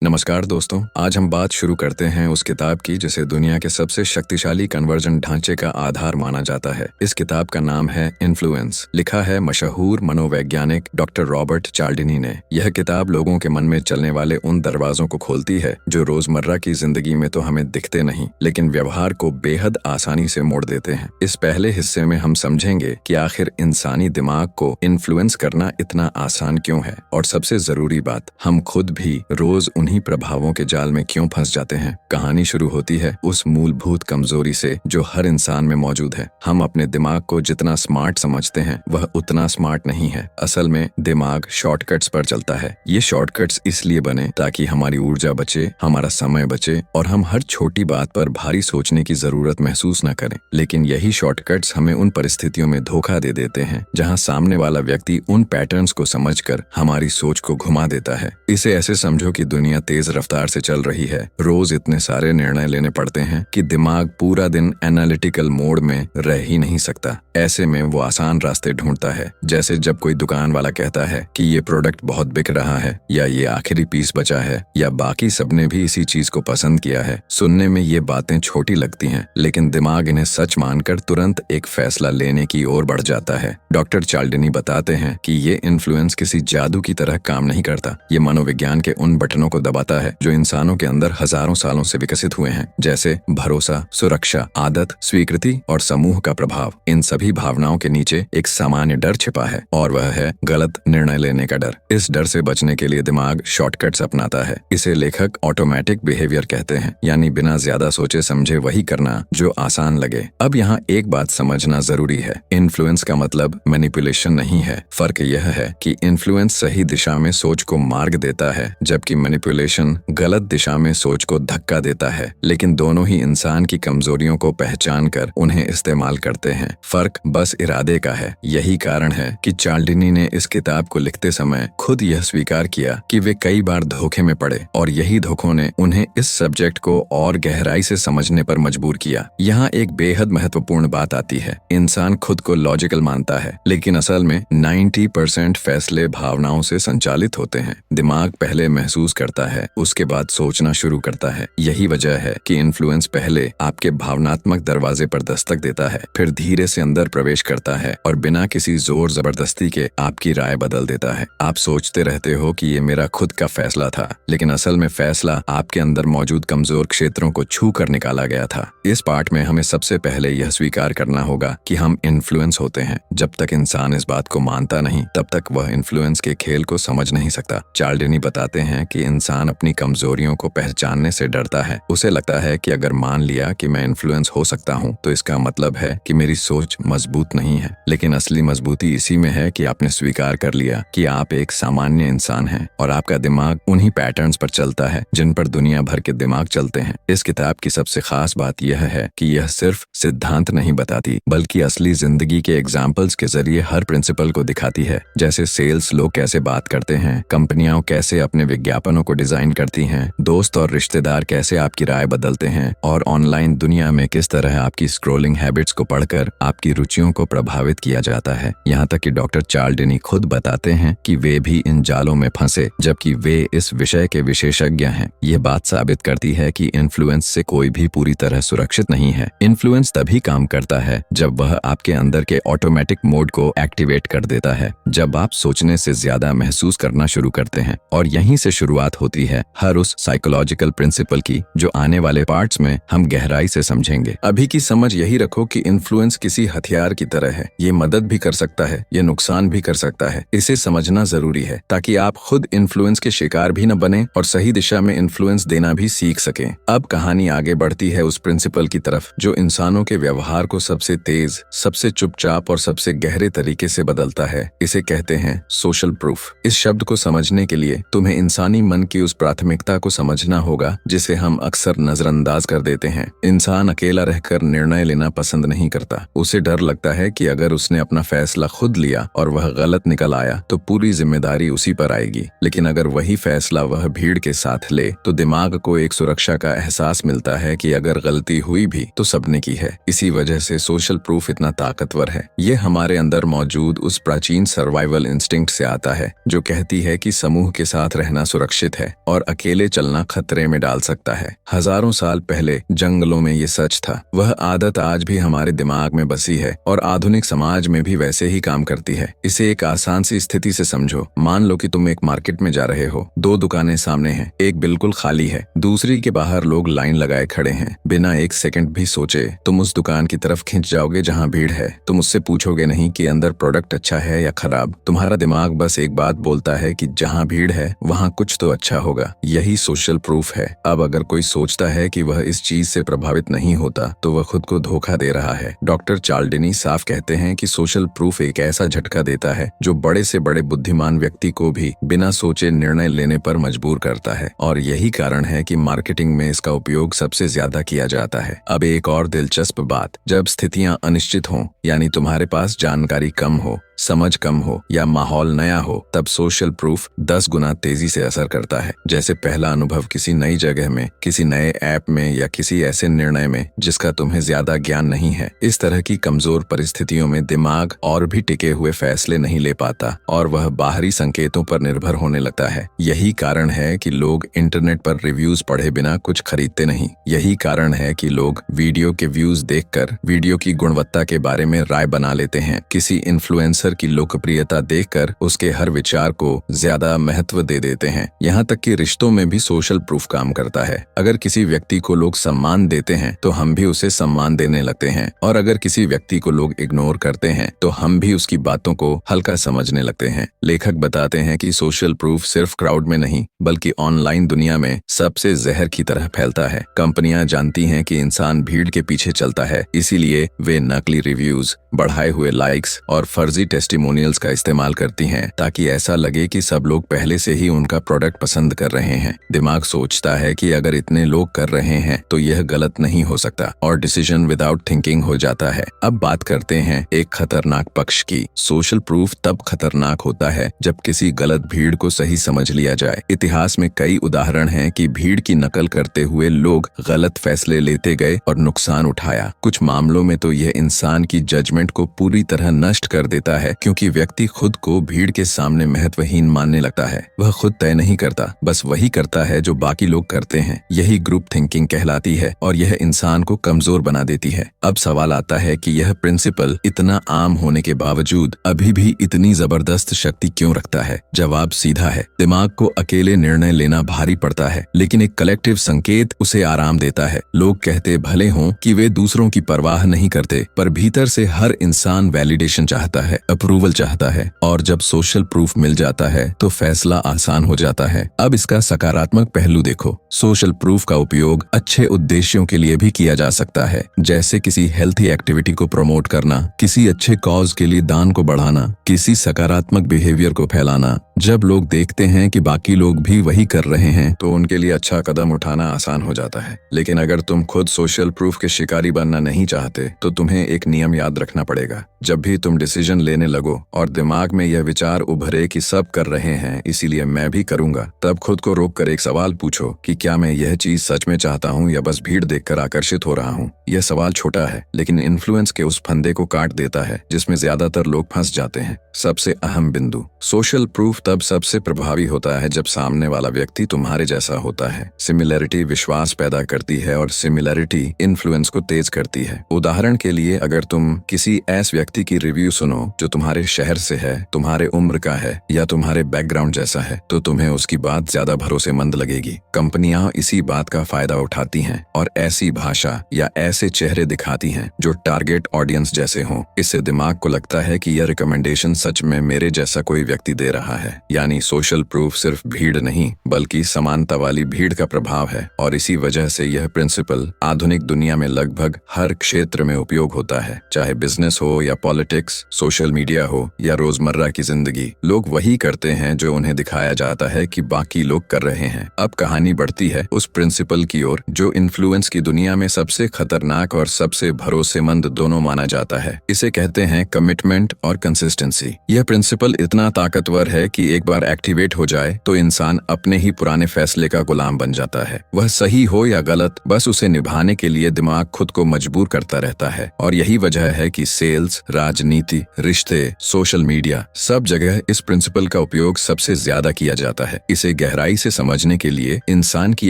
नमस्कार दोस्तों, आज हम बात शुरू करते हैं उस किताब की जिसे दुनिया के सबसे शक्तिशाली कन्वर्जन ढांचे का आधार माना जाता है। इस किताब का नाम है इन्फ्लुएंस। लिखा है मशहूर मनोवैज्ञानिक डॉक्टर रॉबर्ट चाल्डिनी ने। यह किताब लोगों के मन में चलने वाले उन दरवाजों को खोलती है जो रोजमर्रा की जिंदगी में तो हमें दिखते नहीं, लेकिन व्यवहार को बेहद आसानी से मोड़ देते हैं। इस पहले हिस्से में हम समझेंगे कि आखिर इंसानी दिमाग को इन्फ्लुएंस करना इतना आसान क्यों है, और सबसे जरूरी बात, हम खुद भी रोज उन्हीं प्रभावों के जाल में क्यों फंस जाते हैं। कहानी शुरू होती है उस मूलभूत कमजोरी से जो हर इंसान में मौजूद है। हम अपने दिमाग को जितना स्मार्ट समझते हैं वह उतना स्मार्ट नहीं है। असल में दिमाग शॉर्टकट्स पर चलता है। ये शॉर्टकट्स इसलिए बने ताकि हमारी ऊर्जा बचे, हमारा समय बचे और हम हर छोटी बात पर भारी सोचने की जरूरत महसूस न करें। लेकिन यही शॉर्टकट्स हमें उन परिस्थितियों में धोखा दे देते हैं जहाँ सामने वाला व्यक्ति उन पैटर्न्स को समझकर हमारी सोच को घुमा देता है। इसे ऐसे समझो कि दुनिया तेज रफ्तार से चल रही है। रोज इतने सारे निर्णय लेने पड़ते हैं कि दिमाग पूरा दिन एनालिटिकल मोड में रह ही नहीं सकता। ऐसे में वो आसान रास्ते ढूंढता है, जैसे जब कोई दुकान वाला कहता है कि ये प्रोडक्ट बहुत बिक रहा है, या ये आखिरी पीस बचा है, या बाकी सबने भी इसी चीज को पसंद किया है। सुनने में ये बातें छोटी लगती हैं, लेकिन दिमाग इन्हें सच मानकर तुरंत एक फैसला लेने की ओर बढ़ जाता है। डॉक्टर चाल्डिनी बताते हैं कि ये इन्फ्लुएंस किसी जादू की तरह काम नहीं करता। ये मनोविज्ञान के उन बटनों को दबाता है जो इंसानों के अंदर हजारों सालों से विकसित हुए हैं, जैसे भरोसा, सुरक्षा, आदत, स्वीकृति और समूह का प्रभाव। इन सभी भावनाओं के नीचे एक सामान्य डर छिपा है, और वह है गलत निर्णय लेने का डर। इस डर से बचने के लिए दिमाग शॉर्टकट्स अपनाता है। इसे लेखक ऑटोमेटिक बिहेवियर कहते हैं, यानी बिना ज्यादा सोचे समझे वही करना जो आसान लगे। अब यहाँ एक बात समझना जरूरी है, इन्फ्लुएंस का मतलब मैनिपुलेशन नहीं है। फर्क यह है कि इन्फ्लुएंस सही दिशा में सोच को मार्ग देता है, जबकि मैनिपुलेशन गलत दिशा में सोच को धक्का देता है। लेकिन दोनों ही इंसान की कमजोरियों को पहचान कर उन्हें इस्तेमाल करते हैं। फर्क बस इरादे का है। यही कारण है कि चाल्डिनी ने इस किताब को लिखते समय खुद यह स्वीकार किया कि वे कई बार धोखे में पड़े, और यही धोखों ने उन्हें इस सब्जेक्ट को और गहराई से समझने पर मजबूर किया। यहाँ एक बेहद महत्वपूर्ण बात आती है। इंसान खुद को लॉजिकल मानता है, लेकिन असल में 90% फैसले भावनाओं से संचालित होते हैं। दिमाग पहले महसूस करता है, उसके बाद सोचना शुरू करता है। यही वजह है कि इन्फ्लुएंस पहले आपके भावनात्मक दरवाजे पर दस्तक देता है, फिर धीरे से अंदर प्रवेश करता है और बिना किसी जोर जबरदस्ती के आपकी राय बदल देता है। आप सोचते रहते हो कि ये मेरा खुद का फैसला था, लेकिन असल में फैसला आपके अंदर मौजूद कमजोर क्षेत्रों को छू कर निकाला गया था। इस पार्ट में हमें सबसे पहले यह स्वीकार करना होगा कि हम इन्फ्लुएंस होते हैं। जब तक इंसान इस बात को मानता नहीं, तब तक वह इन्फ्लुएंस के खेल को समझ नहीं सकता। चाल्डिनी बताते हैं कि इंसान अपनी कमजोरियों को पहचानने से डरता है। उसे लगता है कि अगर मान लिया कि मैं इन्फ्लुएंस हो सकता हूँ, तो इसका मतलब है कि मेरी सोच मजबूत नहीं है। लेकिन असली मजबूती इसी में है कि आपने स्वीकार कर लिया कि आप एक सामान्य इंसान हैं, और आपका दिमाग उन्हीं पैटर्न्स पर चलता है जिन पर दुनिया भर के दिमाग चलते हैं। इस किताब की सबसे खास बात यह है कि यह सिर्फ सिद्धांत नहीं बताती, बल्कि असली जिंदगी के एग्जाम्पल्स के जरिए हर प्रिंसिपल को दिखाती है। जैसे सेल्स लोग कैसे बात करते हैं, कंपनियां कैसे अपने विज्ञापनों को डिजाइन करती हैं, दोस्त और रिश्तेदार कैसे आपकी राय बदलते हैं, और ऑनलाइन दुनिया में किस तरह आपकी स्क्रॉलिंग हैबिट्स को पढ़कर आपकी रुचियों को प्रभावित किया जाता है। यहाँ तक कि डॉक्टर चाल्डिनी खुद बताते हैं कि वे भी इन जालों में फंसे, जबकि वे इस विषय के विशेषज्ञ हैं। यह बात साबित करती है कि इन्फ्लुएंस से कोई भी पूरी तरह सुरक्षित नहीं है। इन्फ्लुएंस तभी काम करता है जब वह आपके अंदर के ऑटोमेटिक मोड को एक्टिवेट कर देता है, जब आप सोचने से ज्यादा महसूस करना शुरू करते हैं। और यहीं से शुरुआत होती है हर उस साइकोलॉजिकल प्रिंसिपल की जो आने वाले पार्ट्स में हम गहराई से समझेंगे। अभी की समझ यही रखो कि इन्फ्लुएंस किसी हथियार की तरह है। ये मदद भी कर सकता है, ये नुकसान भी कर सकता है। इसे समझना जरूरी है ताकि आप खुद इन्फ्लुएंस के शिकार भी न बने और सही दिशा में इन्फ्लुएंस देना भी सीख सकें। अब कहानी आगे बढ़ती है उस प्रिंसिपल की तरफ जो इंसानों के व्यवहार को सबसे तेज, सबसे चुपचाप और सबसे गहरे तरीके से बदलता है। इसे कहते हैं सोशल प्रूफ। इस शब्द को समझने के लिए तुम्हें इंसानी मन की उस प्राथमिकता को समझना होगा जिसे हम अक्सर नजरअंदाज कर देते हैं। इंसान अकेला रहकर निर्णय लेना पसंद नहीं करता। उसे डर लगता है कि अगर उसने अपना फैसला खुद लिया और वह गलत निकल आया तो पूरी जिम्मेदारी उसी पर आएगी। लेकिन अगर वही फैसला वह भीड़ के साथ ले तो दिमाग को एक सुरक्षा का एहसास मिलता है कि अगर गलती हुई भी तो सबने की है। इसी वजह से सोशल प्रूफ इतना ताकतवर है। ये हमारे अंदर मौजूद उस प्राचीन सर्वाइवल इंस्टिंक्ट से आता है जो कहती है कि समूह के साथ रहना सुरक्षित है। है और अकेले चलना खतरे में डाल सकता है। हजारों साल पहले जंगलों में ये सच था। वह आदत आज भी हमारे दिमाग में बसी है और आधुनिक समाज में भी वैसे ही काम करती है। इसे एक आसान सी स्थिति से समझो। मान लो कि तुम एक मार्केट में जा रहे हो। दो दुकानें सामने हैं, एक बिल्कुल खाली है, दूसरी के बाहर लोग लाइन लगाए खड़े हैं। बिना एक सेकंड भी सोचे तुम उस दुकान की तरफ खिंच जाओगे जहां भीड़ है। तुम उससे पूछोगे नहीं कि अंदर प्रोडक्ट अच्छा है या खराब। तुम्हारा दिमाग बस एक बात बोलता है कि जहां भीड़ है वहां कुछ तो अच्छा होगा। यही सोशल प्रूफ है। अब अगर कोई सोचता है कि वह इस चीज से प्रभावित नहीं होता तो वह खुद को धोखा दे रहा है। डॉक्टर चाल्डिनी साफ कहते हैं कि सोशल प्रूफ एक ऐसा झटका देता है जो बड़े से बड़े बुद्धिमान व्यक्ति को भी बिना सोचे निर्णय लेने पर मजबूर करता है, और यही कारण है कि मार्केटिंग में इसका उपयोग सबसे ज्यादा किया जाता है। अब एक और दिलचस्प बात, जब स्थितियां अनिश्चित हों, यानी तुम्हारे पास जानकारी कम हो, समझ कम हो या माहौल नया हो, तब सोशल प्रूफ 10 गुना तेजी से असर करता है। जैसे पहला अनुभव किसी नई जगह में, किसी नए ऐप में या किसी ऐसे निर्णय में जिसका तुम्हें ज्यादा ज्ञान नहीं है। इस तरह की कमजोर परिस्थितियों में दिमाग और भी टिके हुए फैसले नहीं ले पाता और वह बाहरी संकेतों पर निर्भर होने लगता है। यही कारण है कि लोग इंटरनेट पर रिव्यूज पढ़े बिना कुछ खरीदते नहीं। यही कारण है कि लोग वीडियो के व्यूज देखकर वीडियो की गुणवत्ता के बारे में राय बना लेते हैं। किसी इन्फ्लुएंसर की लोकप्रियता देखकर उसके हर विचार को ज्यादा महत्व दे देते हैं। यहाँ तक कि रिश्तों में भी सोशल प्रूफ काम करता है। अगर किसी व्यक्ति को लोग सम्मान देते हैं तो हम भी उसे सम्मान देने लगते हैं, और अगर किसी व्यक्ति को लोग इग्नोर करते हैं तो हम भी उसकी बातों को हल्का समझने लगते हैं। लेखक बताते हैं कि सोशल प्रूफ सिर्फ क्राउड में नहीं बल्कि ऑनलाइन दुनिया में सबसे जहर की तरह फैलता है। कंपनियां जानती हैं कि इंसान भीड़ के पीछे चलता है, इसीलिए वे नकली रिव्यूज, बढ़ाए हुए लाइक्स और फर्जी टेस्टिमोनियल्स का इस्तेमाल करती हैं ताकि ऐसा लगे कि सब लोग पहले से ही उनका प्रोडक्ट पसंद कर रहे हैं। दिमाग सोचता है कि अगर इतने लोग कर रहे हैं तो यह गलत नहीं हो सकता, और डिसीजन विदाउट थिंकिंग हो जाता है। अब बात करते हैं एक खतरनाक पक्ष की। सोशल प्रूफ तब खतरनाक होता है जब किसी गलत भीड़ को सही समझ लिया जाए। इतिहास में कई उदाहरण हैं कि भीड़ की नकल करते हुए लोग गलत फैसले लेते गए और नुकसान उठाया। कुछ मामलों में तो यह इंसान की जजमेंट को पूरी तरह नष्ट कर देता है, क्योंकि व्यक्ति खुद को भीड़ के सामने महत्वहीन मानने लगता है। वह खुद तय नहीं करता, बस वही करता है जो बाकी लोग करते हैं। यही ग्रुप थिंकिंग कहलाती है और यह इंसान को कमजोर बना देती है। अब सवाल आता है कि यह प्रिंसिपल इतना आम होने के बावजूद अभी भी इतनी जबरदस्त शक्ति क्यों रखता है? जवाब सीधा है, दिमाग को अकेले निर्णय लेना भारी पड़ता है, लेकिन एक कलेक्टिव संकेत उसे आराम देता है। लोग कहते भले हों कि वे दूसरों की परवाह नहीं करते, पर भीतर से हर इंसान वैलिडेशन चाहता है, अप्रूवल चाहता है, और जब सोशल प्रूफ मिल जाता है तो फैसला आसान हो जाता है। अब इसका सकारात्मक पहलू देखो। सोशल प्रूफ का उपयोग अच्छे उद्देश्यों के लिए भी किया जा सकता है, जैसे किसी हेल्थी एक्टिविटी को प्रमोट करना, किसी अच्छे कॉज के लिए दान को बढ़ाना, किसी सकारात्मक बिहेवियर को फैलाना। जब लोग देखते हैं कि बाकी लोग भी वही कर रहे हैं तो उनके लिए अच्छा कदम उठाना आसान हो जाता है। लेकिन अगर तुम खुद सोशल प्रूफ के शिकारी बनना नहीं चाहते तो तुम्हें एक नियम याद रखना पड़ेगा। जब भी तुम डिसीजन लेने लगो और दिमाग में यह विचार उभरे कि सब कर रहे हैं इसीलिए मैं भी करूंगा, तब खुद को रोक कर एक सवाल पूछो कि क्या मैं यह चीज सच में चाहता हूँ या बस भीड़ देखकर आकर्षित हो रहा हूँ। यह सवाल छोटा है लेकिन इन्फ्लुएंस के उस फंदे को काट देता है जिसमें ज्यादातर लोग फंस जाते हैं। सबसे अहम बिंदु, सोशल प्रूफ तब सबसे प्रभावी होता है जब सामने वाला व्यक्ति तुम्हारे जैसा होता है। सिमिलैरिटी विश्वास पैदा करती है और सिमिलैरिटी इन्फ्लुएंस को तेज करती है। उदाहरण के लिए, अगर तुम किसी ऐसे व्यक्ति की रिव्यू सुनो जो तुम्हारे शहर से है, तुम्हारे उम्र का है या तुम्हारे बैकग्राउंड जैसा है, तो तुम्हें उसकी बात ज्यादा भरोसेमंद लगेगी। कंपनियां इसी बात का फायदा उठाती हैं और ऐसी भाषा या ऐसे चेहरे दिखाती हैं जो टारगेट ऑडियंस जैसे हों। इससे दिमाग को लगता है कि यह रिकमेंडेशन सच में मेरे जैसा कोई व्यक्ति दे रहा है। यानी सोशल प्रूफ सिर्फ भीड़ नहीं बल्कि समानता वाली भीड़ का प्रभाव है, और इसी वजह से यह प्रिंसिपल आधुनिक दुनिया में लगभग हर क्षेत्र में उपयोग होता है। चाहे बिजनेस हो या पॉलिटिक्स, सोशल मीडिया हो या रोजमर्रा की जिंदगी, लोग वही करते हैं जो उन्हें दिखाया जाता है कि बाकी लोग कर रहे हैं। अब कहानी बढ़ती है उस प्रिंसिपल की ओर जो इन्फ्लुएंस की दुनिया में सबसे खतरनाक और सबसे भरोसेमंद दोनों माना जाता है। इसे कहते हैं कमिटमेंट और कंसिस्टेंसी। यह प्रिंसिपल इतना ताकतवर है कि एक बार एक्टिवेट हो जाए तो इंसान अपने ही पुराने फैसले का गुलाम बन जाता है। वह सही हो या गलत, बस उसे निभाने के लिए दिमाग खुद को मजबूर करता रहता है। और यही वजह है कि सेल्स, राजनीति, रिश्ते रिश्ते, सोशल मीडिया, सब जगह इस प्रिंसिपल का उपयोग सबसे ज्यादा किया जाता है। इसे गहराई से समझने के लिए इंसान की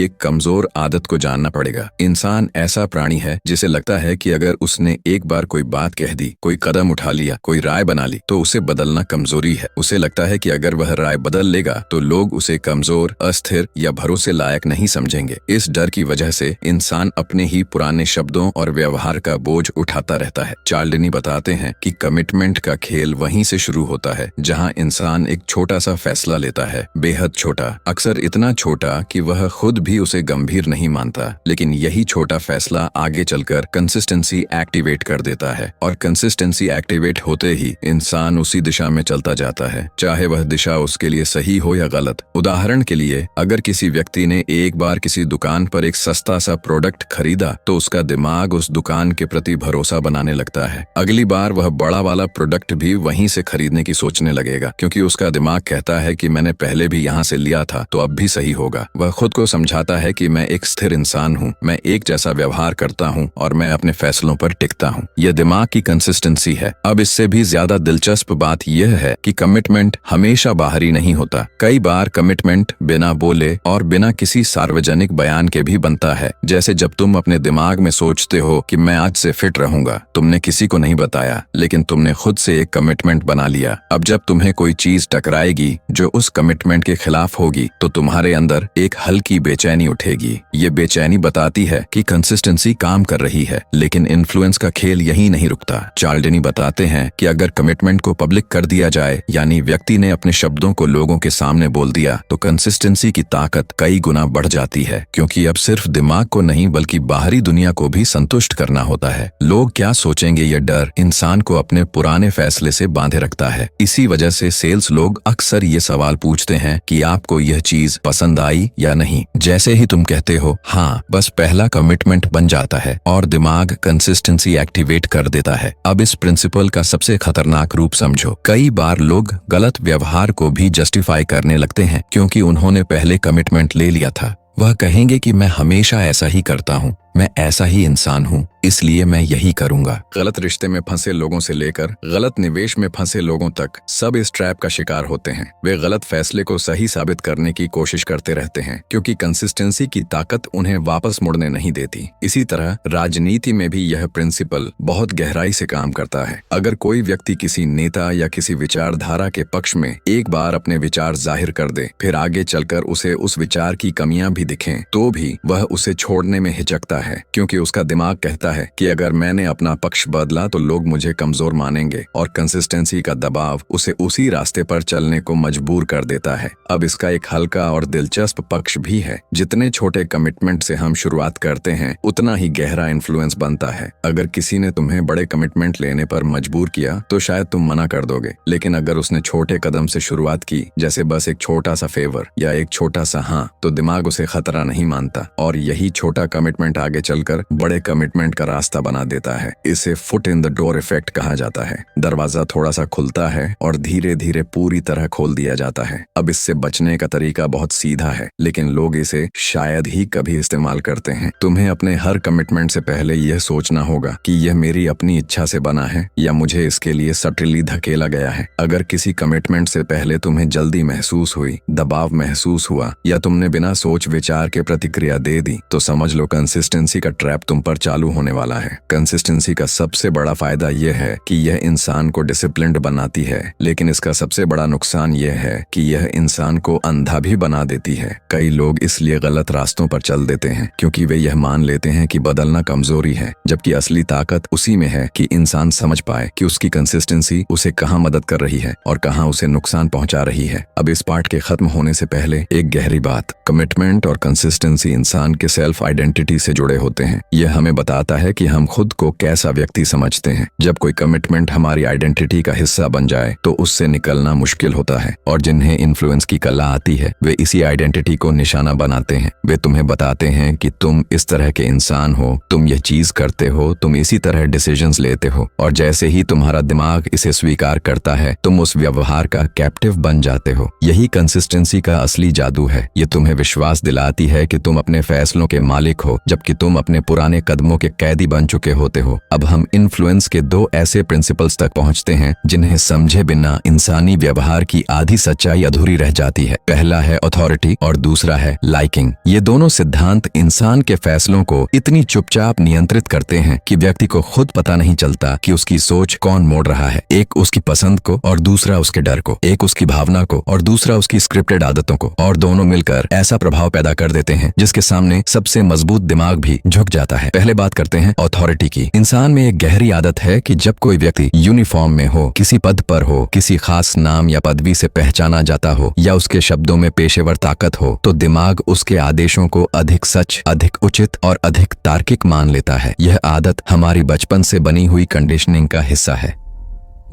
एक कमजोर आदत को जानना पड़ेगा। इंसान ऐसा प्राणी है जिसे लगता है कि अगर उसने एक बार कोई बात कह दी, कोई कदम उठा लिया, कोई राय बना ली, तो उसे बदलना कमजोरी है। उसे लगता है कि अगर वह राय बदल लेगा तो लोग उसे कमजोर, अस्थिर या भरोसे लायक नहीं समझेंगे। इस डर की वजह से इंसान अपने ही पुराने शब्दों और व्यवहार का बोझ उठाता रहता है। चार्ल्डनी बताते हैं कि कमिटमेंट का खेल वहीं से शुरू होता है जहां इंसान एक छोटा सा फैसला लेता है, बेहद छोटा, अक्सर इतना छोटा कि वह खुद भी उसे गंभीर नहीं मानता, लेकिन यही छोटा फैसला आगे चलकर कंसिस्टेंसी एक्टिवेट कर देता है। और कंसिस्टेंसी एक्टिवेट होते ही इंसान उसी दिशा में चलता जाता है, चाहे वह दिशा उसके लिए सही हो या गलत। उदाहरण के लिए, अगर किसी व्यक्ति ने एक बार किसी दुकान पर एक सस्ता सा प्रोडक्ट खरीदा तो उसका दिमाग उस दुकान के प्रति भरोसा बनाने लगता है। अगली बार वह बड़ा वाला प्रोडक्ट भी वहीं से खरीदने की सोचने लगेगा, क्योंकि उसका दिमाग कहता है कि मैंने पहले भी यहाँ से लिया था तो अब भी सही होगा। वह खुद को समझाता है कि मैं एक स्थिर इंसान हूँ, मैं एक जैसा व्यवहार करता हूँ और मैं अपने फैसलों पर टिकता हूँ। यह दिमाग की कंसिस्टेंसी है। अब इससे भी ज्यादा दिलचस्प बात यह है कि कमिटमेंट हमेशा बाहरी नहीं होता। कई बार कमिटमेंट बिना बोले और बिना किसी सार्वजनिक बयान के भी बनता है। जैसे जब तुम अपने दिमाग में सोचते हो कि मैं आज से फिट रहूंगा, तुमने किसी को नहीं बताया, लेकिन तुमने खुद से एक कमिटमेंट बना लिया। अब जब तुम्हें कोई चीज टकराएगी जो उस कमिटमेंट के खिलाफ होगी तो तुम्हारे अंदर एक हल्की बेचैनी उठेगी। ये बेचैनी बताती है कि कंसिस्टेंसी काम कर रही है, लेकिन इन्फ्लुएंस का खेल यही नहीं रुकता। चार्ल्डनी बताते हैं कि अगर कमिटमेंट को पब्लिक कर दिया जाए, यानी व्यक्ति ने अपने शब्दों को लोगों के सामने बोल दिया, तो कंसिस्टेंसी की ताकत कई गुना बढ़ जाती है, क्योंकि अब सिर्फ दिमाग को नहीं बल्कि बाहरी दुनिया को भी संतुष्ट करना होता है। लोग क्या सोचेंगे, यह डर इंसान को अपने पुराने फैसले से बांधे रखता है। इसी वजह से सेल्स लोग अक्सर ये सवाल पूछते हैं कि आपको यह चीज पसंद आई या नहीं। जैसे ही तुम कहते हो हाँ, बस पहला कमिटमेंट बन जाता है और दिमाग कंसिस्टेंसी एक्टिवेट कर देता है। अब इस प्रिंसिपल का सबसे खतरनाक रूप समझो। कई बार लोग गलत व्यवहार को भी जस्टिफाई करने लगते हैं क्योंकि उन्होंने पहले कमिटमेंट ले लिया था। वह कहेंगे कि मैं हमेशा ऐसा ही करता हूँ, मैं ऐसा ही इंसान हूँ, इसलिए मैं यही करूंगा। गलत रिश्ते में फंसे लोगों से लेकर गलत निवेश में फंसे लोगों तक सब इस ट्रैप का शिकार होते हैं। वे गलत फैसले को सही साबित करने की कोशिश करते रहते हैं, क्योंकि कंसिस्टेंसी की ताकत उन्हें वापस मुड़ने नहीं देती। इसी तरह राजनीति में भी यह प्रिंसिपल बहुत गहराई से काम करता है। अगर कोई व्यक्ति किसी नेता या किसी विचारधारा के पक्ष में एक बार अपने विचार जाहिर कर दे, फिर आगे चलकर उसे उस विचार की कमियां भी दिखें, तो भी वह उसे छोड़ने में हिचकता है, क्योंकि उसका दिमाग कहता है कि अगर मैंने अपना पक्ष बदला तो लोग मुझे कमजोर मानेंगे, और कंसिस्टेंसी का दबाव उसे उसी रास्ते पर चलने को मजबूर कर देता है। अब इसका एक हल्का और दिलचस्प पक्ष भी है। जितने छोटे कमिटमेंट से हम शुरुआत करते हैं, उतना ही गहरा इन्फ्लुएंस बनता है। अगर किसी ने तुम्हें बड़े कमिटमेंट लेने पर मजबूर किया तो शायद तुम मना कर दोगे, लेकिन अगर उसने छोटे कदम से शुरुआत की, जैसे बस एक छोटा सा फेवर या एक छोटा सा हाँ, तो दिमाग उसे खतरा नहीं मानता, और यही छोटा कमिटमेंट आगे चलकर बड़े कमिटमेंट का रास्ता बना देता है। इसे foot in the door effect कहा जाता है। दरवाजा थोड़ा सा खुलता है और धीरे धीरे पूरी तरह खोल दिया जाता है। अब इससे बचने का तरीका बहुत सीधा है, लेकिन लोग इसे शायद ही कभी इस्तेमाल करते हैं। तुम्हें अपने हर कमिटमेंट से पहले यह सोचना होगा कि यह मेरी अपनी इच्छा से बना है या मुझे इसके लिए सटली धकेला गया है। अगर किसी कमिटमेंट से पहले तुम्हें जल्दी महसूस हुई, दबाव महसूस हुआ या तुमने बिना सोच विचार के प्रतिक्रिया दे दी, तो समझ लो कंसिस्टेंसी का ट्रैप तुम पर चालू होने वाला है। कंसिस्टेंसी का सबसे बड़ा फायदा यह है कि यह इंसान को डिसिप्लिन्ड बनाती है, लेकिन इसका सबसे बड़ा नुकसान यह है कि यह इंसान को अंधा भी बना देती है। कई लोग इसलिए गलत रास्तों पर चल देते हैं क्योंकि वे यह मान लेते हैं कि बदलना कमजोरी है, जबकि असली ताकत उसी में है कि इंसान समझ पाए कि उसकी कंसिस्टेंसी उसे कहाँ मदद कर रही है और कहाँ उसे नुकसान पहुंचा रही है। अब इस पार्ट के खत्म होने से पहले एक गहरी बात, कमिटमेंट और कंसिस्टेंसी इंसान के सेल्फ आइडेंटिटी से जुड़े होते हैं। यह हमें बताता है कि हम खुद को कैसा व्यक्ति समझते हैं। जब कोई कमिटमेंट हमारी आइडेंटिटी का हिस्सा बन जाए तो उससे निकलना मुश्किल होता है, और जिन्हें इन्फ्लुएंस की कला आती है वे इसी आइडेंटिटी को निशाना बनाते हैं। वे तुम्हें बताते हैं कि तुम इस तरह के इंसान हो, तुम यह चीज करते हो, तुम इसी तरह डिसीजंस लेते हो, और जैसे ही तुम्हारा दिमाग इसे स्वीकार करता है तुम उस व्यवहार का कैप्टिव बन जाते हो। यही कंसिस्टेंसी का असली जादू है। ये तुम्हें विश्वास दिलाती है कि तुम अपने फैसलों के मालिक हो, जबकि तुम अपने पुराने कदमों के कैदी बन चुके होते हो। अब हम इन्फ्लुएंस के दो ऐसे प्रिंसिपल्स तक पहुंचते हैं जिन्हें समझे बिना इंसानी व्यवहार की आधी सच्चाई अधूरी रह जाती है। पहला है अथॉरिटी और दूसरा है लाइकिंग। ये दोनों सिद्धांत इंसान के फैसलों को इतनी चुपचाप नियंत्रित करते हैं कि व्यक्ति को खुद पता नहीं चलता कि उसकी सोच कौन मोड़ रहा है, एक उसकी पसंद को और दूसरा उसके डर को, एक उसकी भावना को और दूसरा उसकी स्क्रिप्टेड आदतों को, और दोनों मिलकर ऐसा प्रभाव पैदा कर देते हैं जिसके सामने सबसे मजबूत दिमाग भी झुक जाता है। पहले बात करते हैं अथॉरिटी की। इंसान में एक गहरी आदत है कि जब कोई व्यक्ति यूनिफॉर्म में हो, किसी पद पर हो, किसी खास नाम या पदवी से पहचाना जाता हो या उसके शब्दों में पेशेवर ताकत हो, तो दिमाग उसके आदेशों को अधिक सच, अधिक उचित और अधिक तार्किक मान लेता है। यह आदत हमारी बचपन से बनी हुई कंडीशनिंग का हिस्सा है।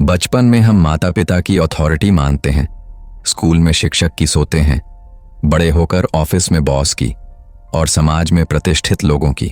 बचपन में हम माता पिता की अथॉरिटी मानते हैं, स्कूल में शिक्षक की सोते हैं, बड़े होकर ऑफिस में बॉस की और समाज में प्रतिष्ठित लोगों की।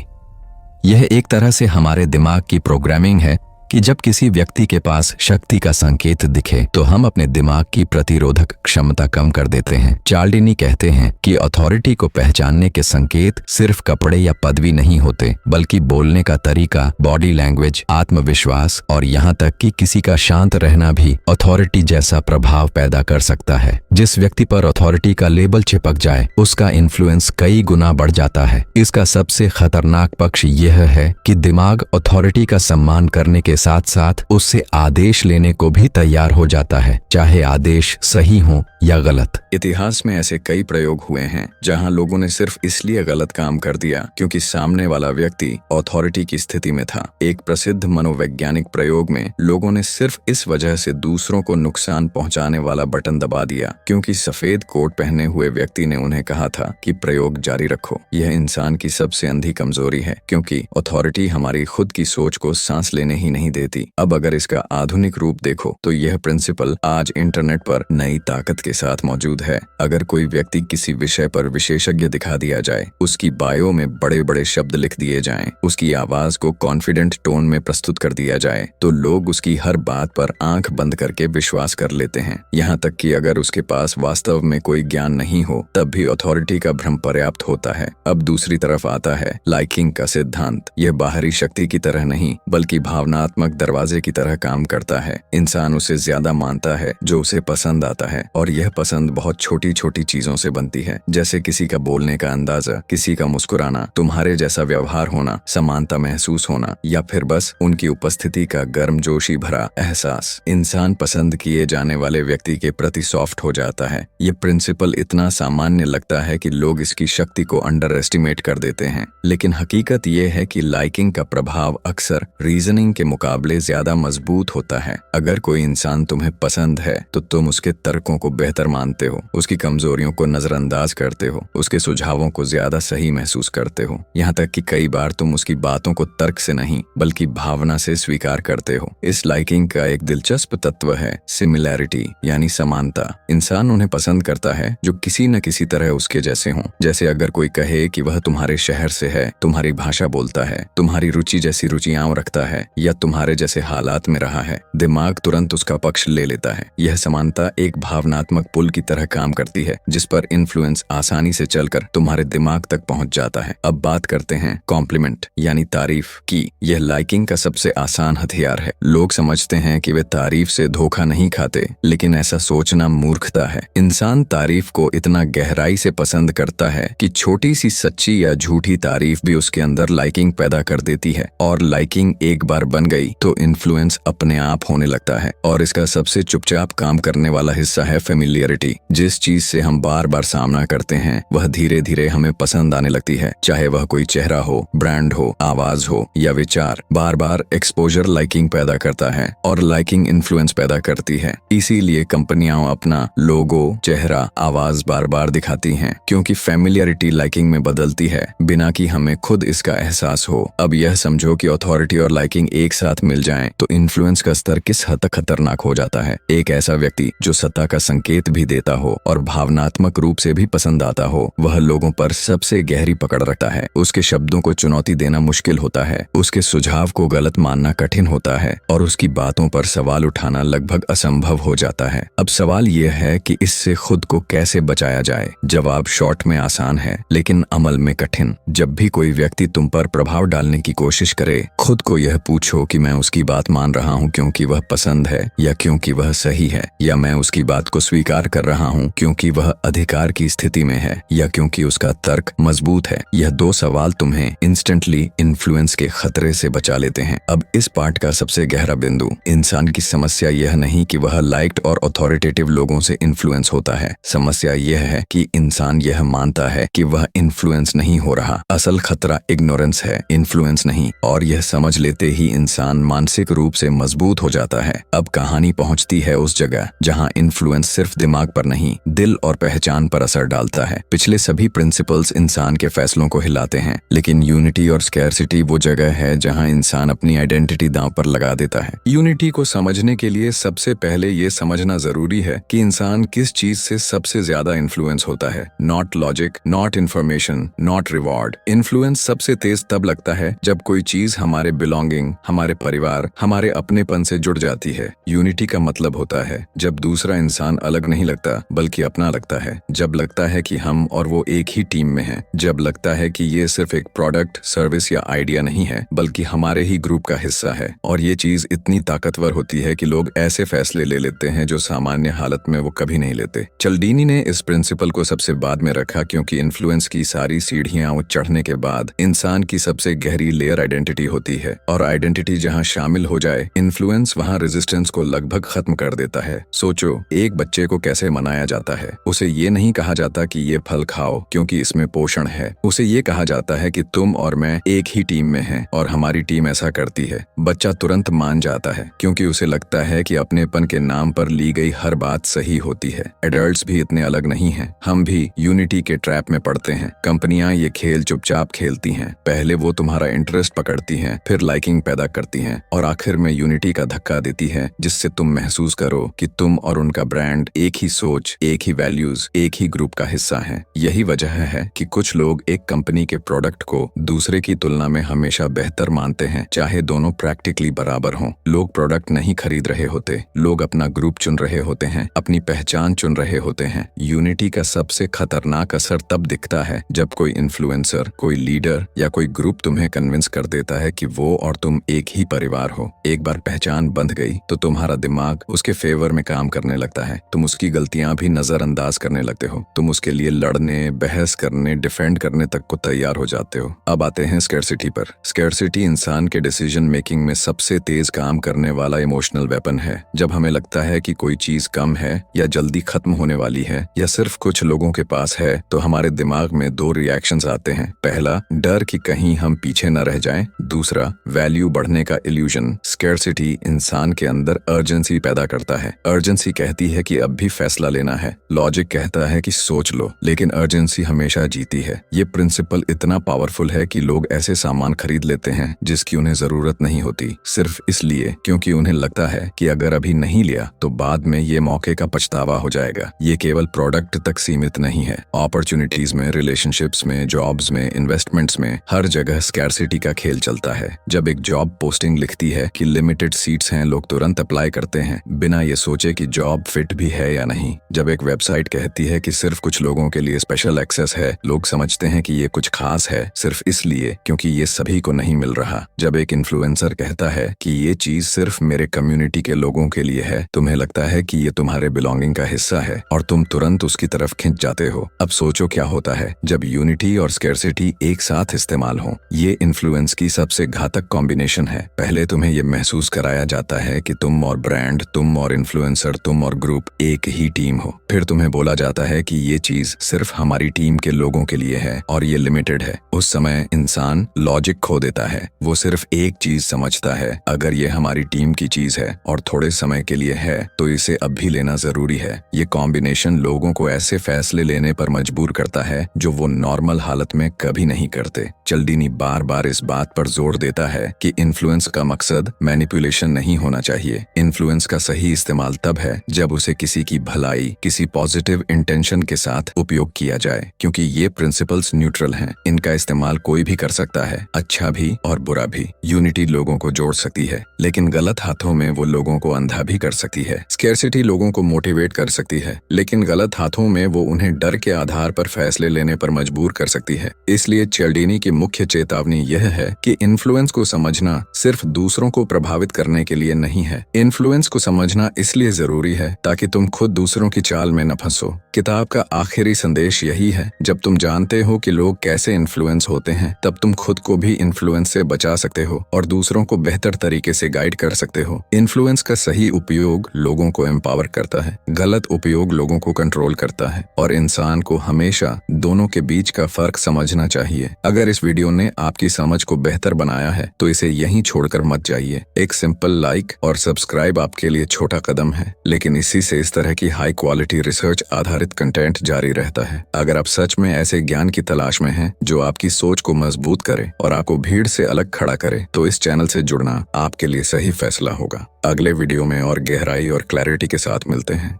यह एक तरह से हमारे दिमाग की प्रोग्रामिंग है कि जब किसी व्यक्ति के पास शक्ति का संकेत दिखे तो हम अपने दिमाग की प्रतिरोधक क्षमता कम कर देते हैं। चार्ल्डिनी कहते हैं कि अथॉरिटी को पहचानने के संकेत सिर्फ कपड़े या पदवी नहीं होते, बल्कि बोलने का तरीका, बॉडी लैंग्वेज, आत्मविश्वास और यहाँ तक कि किसी का शांत रहना भी अथॉरिटी जैसा प्रभाव पैदा कर सकता है। जिस व्यक्ति पर अथॉरिटी का लेबल चिपक जाए उसका इन्फ्लुएंस कई गुना बढ़ जाता है। इसका सबसे खतरनाक पक्ष यह है कि दिमाग अथॉरिटी का सम्मान करने के साथ साथ उससे आदेश लेने को भी तैयार हो जाता है, चाहे आदेश सही हो या गलत। इतिहास में ऐसे कई प्रयोग हुए हैं जहां लोगों ने सिर्फ इसलिए गलत काम कर दिया क्योंकि सामने वाला व्यक्ति अथॉरिटी की स्थिति में था। एक प्रसिद्ध मनोवैज्ञानिक प्रयोग में लोगों ने सिर्फ इस वजह से दूसरों को नुकसान पहुंचाने वाला बटन दबा दिया क्योंकि सफेद कोट पहने हुए व्यक्ति ने उन्हें कहा था कि प्रयोग जारी रखो। यह इंसान की सबसे अंधी कमजोरी है क्योंकि अथॉरिटी हमारी खुद की सोच को सांस लेने ही नहीं देती। अब अगर इसका आधुनिक रूप देखो तो यह प्रिंसिपल आज इंटरनेट पर नई ताकत के साथ मौजूद है। अगर कोई व्यक्ति किसी विषय पर विशेषज्ञ दिखा दिया जाए, उसकी बायो में बड़े बड़े शब्द लिख दिए जाएं, उसकी आवाज को कॉन्फिडेंट टोन में प्रस्तुत कर दिया जाए, तो लोग उसकी हर बात पर आंख बंद करके विश्वास कर लेते हैं। यहाँ तक कि अगर उसके पास वास्तव में कोई ज्ञान नहीं हो तब भी अथॉरिटी का भ्रम पर्याप्त होता है। अब दूसरी तरफ आता है लाइकिंग का सिद्धांत। यह बाहरी शक्ति की तरह नहीं बल्कि भावनात्मक दरवाजे की तरह काम करता है। इंसान उसे ज्यादा मानता है जो उसे पसंद आता है, और यह पसंद बहुत छोटी छोटी चीजों से बनती है, जैसे किसी का बोलने का अंदाजा, किसी का मुस्कुराना, तुम्हारे जैसा व्यवहार होना, समानता महसूस होना या फिर बस उनकी उपस्थिति का गर्मजोशी भरा एहसास। इंसान पसंद किए जाने वाले व्यक्ति के प्रति सॉफ्ट हो जाता है। ये प्रिंसिपल इतना सामान्य लगता है कि लोग इसकी शक्ति को अंडर एस्टिमेट कर देते हैं, लेकिन हकीकत ये है कि लाइकिंग का प्रभाव अक्सर रीजनिंग के मुकाबले ज्यादा मजबूत होता है। अगर कोई इंसान तुम्हें पसंद है तो तुम उसके तर्कों को बेहतर मानते हो, उसकी कमजोरियों को नजरअंदाज करते हो, उसके सुझावों को ज्यादा सही महसूस करते हो। यहाँ तक कि कई बार तुम उसकी बातों को तर्क से नहीं बल्कि भावना से स्वीकार करते हो। इस लाइकिंग का एक दिलचस्प तत्व है सिमिलैरिटी, यानी समानता। इंसान उन्हें पसंद करता है जो किसी न किसी तरह उसके जैसे हों। जैसे अगर कोई कहे कि वह तुम्हारे शहर से है, तुम्हारी भाषा बोलता है, तुम्हारी रुचि जैसी रुचियां रखता है या तुम्हारे जैसे हालात में रहा है, दिमाग तुरंत उसका पक्ष ले लेता है। यह समानता एक भावनात्मक पुल की तरह काम करती है जिस पर इन्फ्लुएंस आसानी से चलकर तुम्हारे दिमाग तक पहुंच जाता है। अब बात करते हैं कॉम्प्लीमेंट यानी तारीफ की। यह लाइकिंग का सबसे आसान हथियार है। लोग समझते हैं कि वे तारीफ से धोखा नहीं खाते, लेकिन ऐसा सोचना मूर्खता है। इंसान तारीफ को इतना गहराई से पसंद करता है कि छोटी सी सच्ची या झूठी तारीफ भी उसके अंदर लाइकिंग पैदा कर देती है, और लाइकिंग एक बार बन गई तो इन्फ्लुएंस अपने आप होने लगता है। और इसका सबसे चुपचाप काम करने वाला हिस्सा है फेमिलियरिटी। जिस चीज से हम बार बार सामना करते हैं वह धीरे धीरे हमें पसंद आने लगती है, चाहे वह कोई चेहरा हो, ब्रांड हो, आवाज हो या विचार। बार बार एक्सपोजर लाइकिंग पैदा करता है और लाइकिंग इन्फ्लुएंस पैदा करती है। इसीलिए कंपनियां अपना लोगो, चेहरा, आवाज बार बार दिखाती हैं, क्योंकि फेमिलियरिटी लाइकिंग में बदलती है बिना कि हमें खुद इसका एहसास हो। अब यह समझो कि अथॉरिटी और लाइकिंग एक साथ मिल जाएं तो इन्फ्लुएंस का स्तर किस हद तक खतरनाक हो जाता है। एक ऐसा व्यक्ति जो सत्ता का संकेत संकेत भी देता हो और भावनात्मक रूप से भी पसंद आता हो, वह लोगों पर सबसे गहरी पकड़ रखता है। उसके शब्दों को चुनौती देना मुश्किल होता है, उसके सुझाव को गलत मानना कठिन होता है और उसकी बातों पर सवाल उठाना लगभग असंभव हो जाता है। अब सवाल यह है कि इससे खुद को कैसे बचाया जाए। जवाब शॉर्ट में आसान है, लेकिन अमल में कठिन। जब भी कोई व्यक्ति तुम पर प्रभाव डालने की कोशिश करे, खुद को यह पूछो कि मैं उसकी बात मान रहा हूँ क्योंकि वह पसंद है या क्योंकि वह सही है, या मैं उसकी बात को स्वीकार कर रहा हूँ क्योंकि वह अधिकार की स्थिति में है या क्योंकि उसका तर्क मजबूत है। यह दो सवाल तुम्हें इंस्टेंटली इन्फ्लुएंस के खतरे से बचा लेते हैं। अब इस पार्ट का सबसे गहरा बिंदु, इंसान की समस्या यह नहीं कि वह लाइक्ड और अथॉरिटेटिव लोगों से इन्फ्लुएंस होता है। समस्या यह है कि इंसान यह मानता है कि वह इन्फ्लुएंस नहीं हो रहा। असल खतरा इग्नोरेंस है, इन्फ्लुएंस नहीं। और यह समझ लेते ही इंसान मानसिक रूप से मजबूत हो जाता है। अब कहानी पहुंचती है उस जगह जहां इन्फ्लुएंस सिर्फ दिमाग पर नहीं, दिल और पहचान पर असर डालता है। पिछले सभी प्रिंसिपल्स इंसान के फैसलों को हिलाते हैं, लेकिन यूनिटी और स्कैरसिटी वो जगह है जहां इंसान अपनी आइडेंटिटी दांव पर लगा देता है। यूनिटी को समझने के लिए सबसे पहले ये समझना जरूरी है कि इंसान किस चीज से सबसे ज्यादा इन्फ्लुएंस होता है। Not logic, not information, not reward. Influence सबसे तेज तब लगता है जब कोई चीज हमारे बिलोंगिंग, हमारे परिवार, हमारे अपनेपन से जुड़ जाती है। यूनिटी का मतलब होता है जब दूसरा इंसान अलग नहीं लगता बल्कि अपना लगता है, जब लगता है कि हम और वो एक ही टीम में हैं, जब लगता है कि ये सिर्फ एक प्रोडक्ट, सर्विस या आइडिया नहीं है बल्कि हमारे ही ग्रुप का हिस्सा है। और ये चीज इतनी ताकतवर होती है कि लोग ऐसे फैसले ले लेते हैं जो सामान्य हालत में वो कभी नहीं लेते। चल्डीनी ने इस प्रिंसिपल को सबसे बाद में रखा क्योंकि इन्फ्लुएंस की सारी सीढ़ियां चढ़ने के बाद इंसान की सबसे गहरी लेयर आइडेंटिटी होती है, और आइडेंटिटी जहां शामिल हो जाए, इन्फ्लुएंस वहां रेजिस्टेंस को लगभग खत्म कर देता है। सोचो, एक बच्चे को कैसे मनाया जाता है। उसे ये नहीं कहा जाता कि ये फल खाओ क्योंकि इसमें पोषण है। उसे ये कहा जाता है कि तुम और मैं एक ही टीम में हैं और हमारी टीम ऐसा करती है। बच्चा तुरंत मान जाता है क्योंकि उसे लगता है कि अपनेपन के नाम पर ली गई हर बात सही होती है। एडल्ट्स भी इतने अलग नहीं हैं। हम भी यूनिटी के ट्रैप में पड़ते हैं। कंपनियां ये खेल चुपचाप खेलती हैं। पहले वो तुम्हारा इंटरेस्ट पकड़ती हैं, फिर लाइकिंग पैदा करती हैं और आखिर में यूनिटी का धक्का देती है जिससे तुम महसूस करो कि तुम और उनका ब्रांड एक ही सोच, एक ही वैल्यूज, एक ही ग्रुप का हिस्सा हैं। यही वजह है कि कुछ लोग एक कंपनी के प्रोडक्ट को दूसरे की तुलना में हमेशा बेहतर मानते हैं, चाहे दोनों प्रैक्टिकली बराबर हों। लोग प्रोडक्ट नहीं खरीद रहे होते, लोग अपना ग्रुप चुन रहे होते हैं, अपनी पहचान चुन रहे होते हैं। यूनिटी का सबसे खतरनाक असर तब दिखता है जब कोई इन्फ्लुएंसर, कोई लीडर या कोई ग्रुप तुम्हें कन्विंस कर देता है कि वो और तुम एक ही परिवार हो। एक बार पहचान बंध गई तो तुम्हारा दिमाग उसके फेवर में काम करने लगता है। तुम उसकी गलतियां भी नजरअंदाज करने लगते हो। तुम उसके लिए लड़ने, बहस करने, डिफेंड करने तक को तैयार हो जाते हो। अब आते हैं स्कैरसिटी पर। स्कैरसिटी इंसान के डिसीजन मेकिंग में सबसे तेज काम करने वाला इमोशनल वेपन है। जब हमें लगता है कि कोई चीज कम है या जल्दी खत्म होने वाली है या सिर्फ कुछ लोगों के पास है, तो हमारे दिमाग में दो रिएक्शंस आते हैं। पहला, डर कि कहीं हम पीछे न रह जाएं। दूसरा, वैल्यू बढ़ने का इल्यूजन। स्कैरसिटी इंसान के अंदर अर्जेंसी पैदा करता है। अर्जेंसी कहती है कि अब भी फैसला लेना है। लॉजिक कहता है कि सोच लो, लेकिन अर्जेंसी हमेशा जीती है। ये प्रिंसिपल इतना पावरफुल है कि लोग ऐसे सामान खरीद लेते हैं जिसकी उन्हें जरूरत नहीं होती, सिर्फ इसलिए क्योंकि उन्हें लगता है कि अगर अभी नहीं लिया तो बाद में ये मौके का पछतावा हो जाएगा। ये केवल प्रोडक्ट तक सीमित नहीं है। अपॉर्चुनिटीज में, रिलेशनशिप्स में, जॉब्स में, इन्वेस्टमेंट्स में, हर जगह स्कैरसिटी का खेल चलता है। जब एक जॉब पोस्टिंग लिखती है कि लिमिटेड सीट्स हैं, लोग तुरंत अप्लाई करते हैं बिना ये सोचे कि जॉब फिट भी है या नहीं। जब एक वेबसाइट कहती है कि सिर्फ कुछ लोगों के लिए स्पेशल एक्सेस है, लोग समझते हैं कि ये कुछ खास है सिर्फ इसलिए क्योंकि ये सभी को नहीं मिल रहा। जब एक इन्फ्लुएंसर कहता है कि ये चीज सिर्फ मेरे कम्युनिटी के लोगों के लिए है, तुम्हें लगता है कि ये तुम्हारे बिलोंगिंग का हिस्सा है और तुम तुरंत उसकी तरफ खिंच जाते हो। अब सोचो क्या होता है जब यूनिटी और स्कैरसिटी एक साथ इस्तेमाल हो। ये इन्फ्लुएंस की सबसे घातक कॉम्बिनेशन है। पहले तुम्हें ये महसूस कराया जाता है कि तुम और ब्रांड, तुम और इन्फ्लुएंसर, तुम और ग्रुप एक ही टीम हो। फिर तुम्हें बोला जाता है कि ये चीज सिर्फ हमारी टीम के लोगों के लिए है और ये लिमिटेड है। उस समय इंसान लॉजिक खो देता है। वो सिर्फ एक चीज समझता है, अगर ये हमारी टीम की चीज है और थोड़े समय के लिए है तो इसे अब भी लेना जरूरी है। ये कॉम्बिनेशन लोगों को ऐसे फैसले लेने पर मजबूर करता है जो वो नॉर्मल हालत में कभी नहीं करते। चिल्डिनी बार बार इस बात पर जोर देता है कि इन्फ्लुएंस का मकसद मैनिपुलेशन नहीं होना चाहिए। इन्फ्लुएंस का सही इस्तेमाल तब है जब उसे किसी की भलाई, किसी पॉजिटिव इंटेंशन के साथ उपयोग किया जाए, क्योंकि ये प्रिंसिपल्स न्यूट्रल हैं। इनका इस्तेमाल कोई भी कर सकता है, अच्छा भी और बुरा भी। यूनिटी लोगों को जोड़ सकती है, लेकिन गलत हाथों में वो लोगों को अंधा भी कर सकती है। स्कैर्सिटी लोगों को मोटिवेट कर सकती है, लेकिन गलत हाथों में वो उन्हें डर के आधार पर फैसले लेने पर मजबूर कर सकती है। इसलिए चिल्डिनी की मुख्य चेतावनी यह है कि इन्फ्लुएंस को समझना सिर्फ दूसरों को प्रभावित करने के लिए नहीं है। इन्फ्लुएंस को समझना इसलिए जरूरी है ताकि तुम खुद दूसरों की चाल में न फंसो। किताब का आखिरी संदेश यही है, जब तुम जानते हो कि लोग कैसे इन्फ्लुएंस होते हैं, तब तुम खुद को भी इन्फ्लुएंस से बचा सकते हो और दूसरों को बेहतर तरीके से गाइड कर सकते हो। इन्फ्लुएंस का सही उपयोग लोगों को एम्पावर करता है, गलत उपयोग लोगों को कंट्रोल करता है, और इंसान को हमेशा दोनों के बीच का फर्क समझना चाहिए। अगर इस वीडियो ने आपकी समझ को बेहतर बनाया है तो इसे यहीं छोड़कर मत जाइए। एक सिंपल लाइक और सब्सक्राइब आपके लिए छोटा कदम है, लेकिन इसी से इस तरह की हाई क्वालिटी रिसर्च आधारित कंटेंट जारी रहता है। अगर आप सच में ऐसे ज्ञान की तलाश में हैं जो आपकी सोच को मजबूत करे और आपको भीड़ से अलग खड़ा करे, तो इस चैनल से जुड़ना आपके लिए सही फैसला होगा। अगले वीडियो में और गहराई और क्लैरिटी के साथ मिलते हैं।